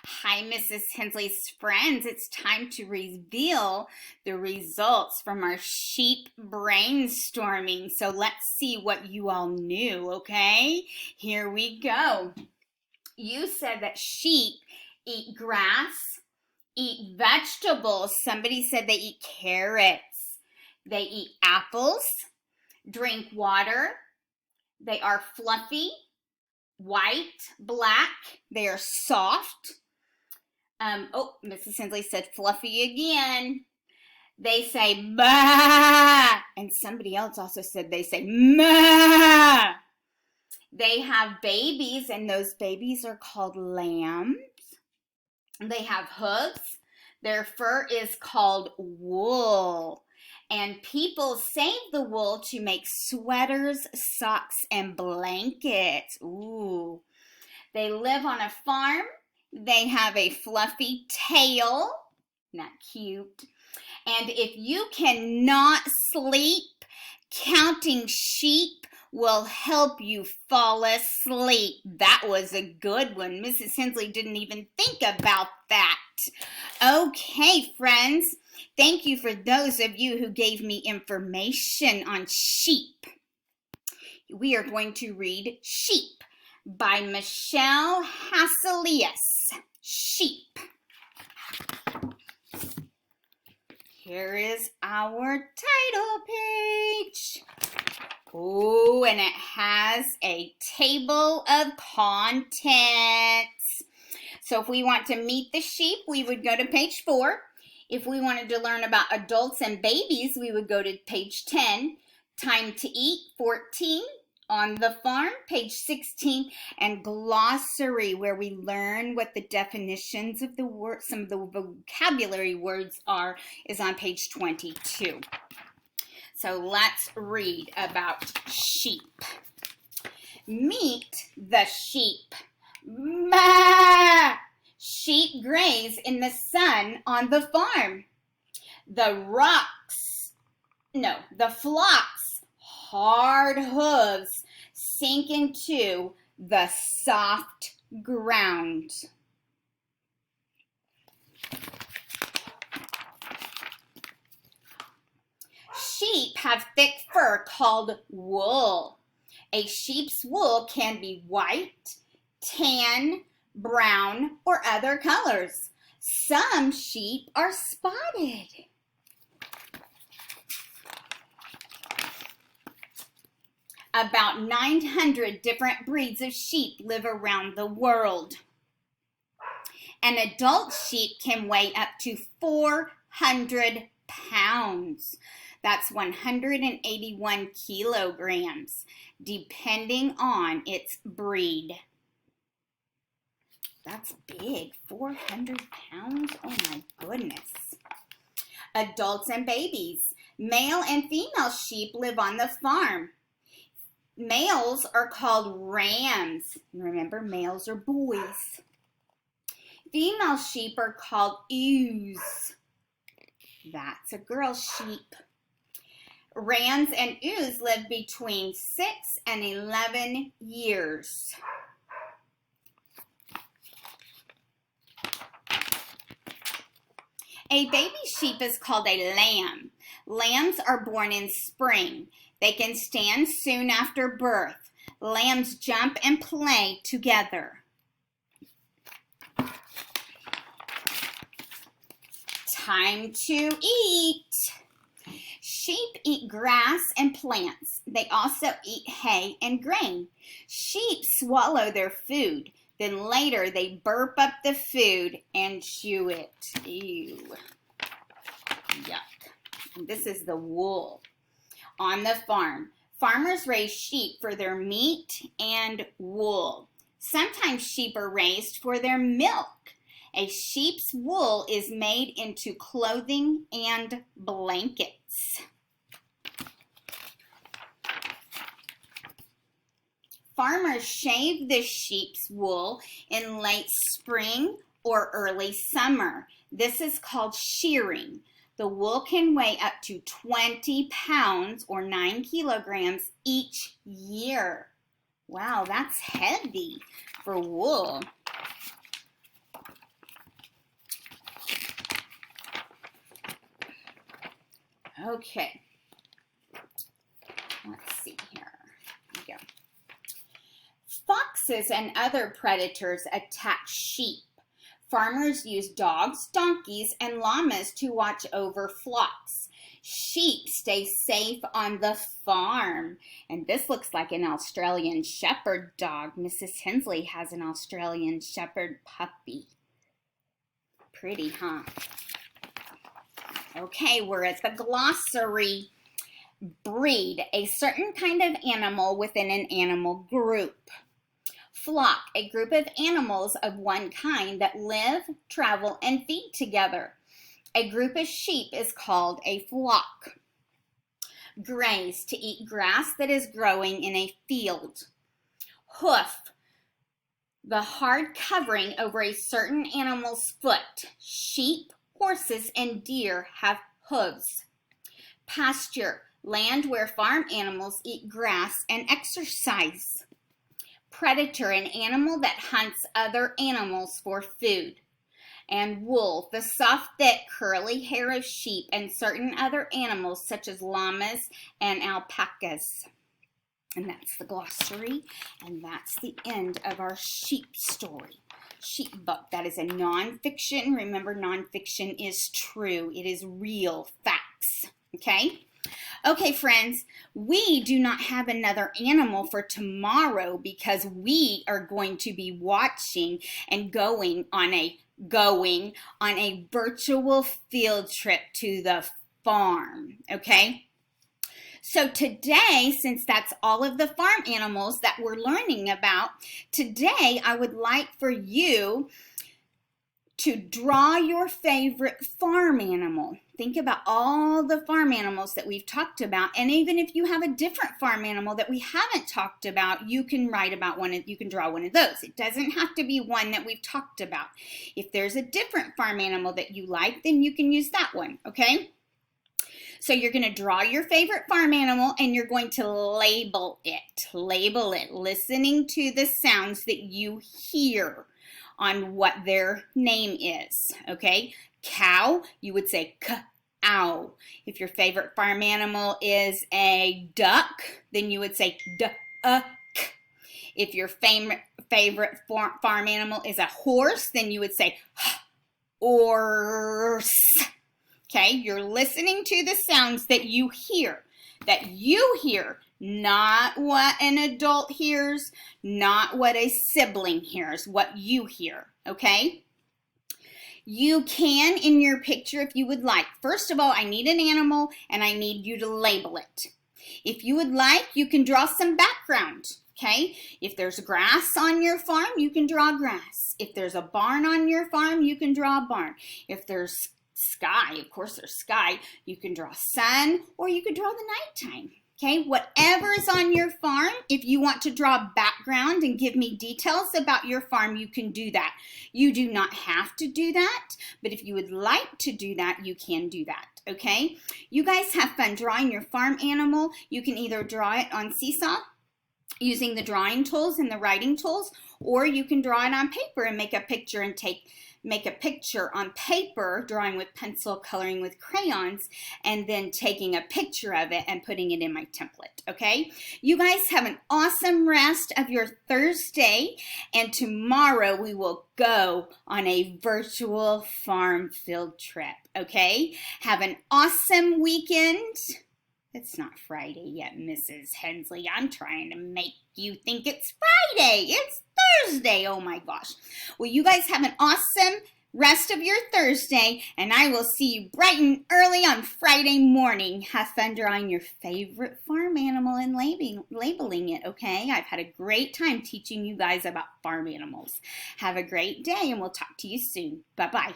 Hi, Mrs. Hensley's friends. It's time to reveal the results from our sheep brainstorming. So let's see what you all knew, okay? Here we go. You said that sheep eat grass, eat vegetables. Somebody said they eat carrots. They eat apples, drink water. They are fluffy, white, black. They are soft. Mrs. Hensley said fluffy again. They say bah. And somebody else also said they say ma. They have babies, and those babies are called lambs. They have hooves. Their fur is called wool. And people save the wool to make sweaters, socks, and blankets. Ooh. They live on a farm. They have a fluffy tail. Isn't that cute? And if you cannot sleep, counting sheep will help you fall asleep. That was a good one. Mrs. Hensley didn't even think about that. Okay, friends. Thank you for those of you who gave me information on sheep. We are going to read Sheep by Michelle Haselius. Sheep. Here is our title page. Oh, and it has a table of contents. So if we want to meet the sheep, we would go to page 4. If we wanted to learn about adults and babies, we would go to page 10. Time to eat, 14. On the farm, page 16, and glossary, where we learn what the definitions of the word, some of the vocabulary words are, is on page 22. So let's read about sheep. Meet the sheep. Maa! Sheep graze in the sun on the farm. The flocks, hard hooves sink into the soft ground. Sheep have thick fur called wool. A sheep's wool can be white, tan, brown, or other colors. Some sheep are spotted. About 900 different breeds of sheep live around the world. An adult sheep can weigh up to 400 pounds. That's 181 kilograms, depending on its breed. That's big, 400 pounds? Oh my goodness. Adults and babies. Male and female sheep live on the farm. Males are called rams. Remember, males are boys. Female sheep are called ewes. That's a girl sheep. Rams and ewes live between 6 and 11 years. A baby sheep is called a lamb. Lambs are born in spring. They can stand soon after birth. Lambs jump and play together. Time to eat. Sheep eat grass and plants. They also eat hay and grain. Sheep swallow their food. Then later they burp up the food and chew it. Ew. Yuck. And this is the wool. On the farm, farmers raise sheep for their meat and wool. Sometimes sheep are raised for their milk. A sheep's wool is made into clothing and blankets. Farmers shave the sheep's wool in late spring or early summer. This is called shearing. The wool can weigh up to 20 pounds or 9 kilograms each year. Wow, that's heavy for wool. Okay. Let's see here. Here we go. Foxes and other predators attack sheep. Farmers use dogs, donkeys, and llamas to watch over flocks. Sheep stay safe on the farm. And this looks like an Australian Shepherd dog. Mrs. Hensley has an Australian Shepherd puppy. Pretty, huh? Okay, we're at the glossary. Breed, a certain kind of animal within an animal group. Flock, a group of animals of one kind that live, travel, and feed together. A group of sheep is called a flock. Graze, to eat grass that is growing in a field. Hoof, the hard covering over a certain animal's foot. Sheep, horses, and deer have hooves. Pasture, land where farm animals eat grass and exercise. Predator, an animal that hunts other animals for food. And wool, the soft, thick, curly hair of sheep and certain other animals such as llamas and alpacas. And that's the glossary, and that's the end of our sheep story. Sheep book. That is a nonfiction. Remember, nonfiction is true. It is real facts. Okay? Okay, friends, we do not have another animal for tomorrow because we are going to be watching and going on a virtual field trip to the farm, okay? So today, since that's all of the farm animals that we're learning about, today I would like for you to draw your favorite farm animal. Think about all the farm animals that we've talked about, and even if you have a different farm animal that we haven't talked about, you can write about one, you can draw one of those. It doesn't have to be one that we've talked about. If there's a different farm animal that you like, then you can use that one, okay? So you're going to draw your favorite farm animal and you're going to label it. Label it, listening to the sounds that you hear on what their name is, okay? Cow, you would say cow. If your favorite farm animal is a duck, then you would say duck. If your favorite farm animal is a horse, then you would say horse. Okay, you're listening to the sounds that you hear, not what an adult hears, not what a sibling hears, what you hear, okay? You can, in your picture, if you would like. First of all, I need an animal and I need you to label it. If you would like, you can draw some background, okay? If there's grass on your farm, you can draw grass. If there's a barn on your farm, you can draw a barn. If there's sky, of course there's sky, you can draw sun or you can draw the nighttime. Okay, whatever is on your farm, if you want to draw background and give me details about your farm, you can do that. You do not have to do that, but if you would like to do that, you can do that, okay? You guys have fun drawing your farm animal. You can either draw it on Seesaw using the drawing tools and the writing tools, or you can draw it on paper and make a picture and make a picture on paper, drawing with pencil, coloring with crayons, and then taking a picture of it and putting it in my template, okay? You guys have an awesome rest of your Thursday, and tomorrow we will go on a virtual farm field trip, okay? Have an awesome weekend. It's not Friday yet, Mrs. Hensley. I'm trying to make you think it's Friday. It's Thursday. Oh my gosh. Well, you guys have an awesome rest of your Thursday, and I will see you bright and early on Friday morning. Have fun drawing your favorite farm animal and labeling it, okay? I've had a great time teaching you guys about farm animals. Have a great day, and we'll talk to you soon. Bye-bye.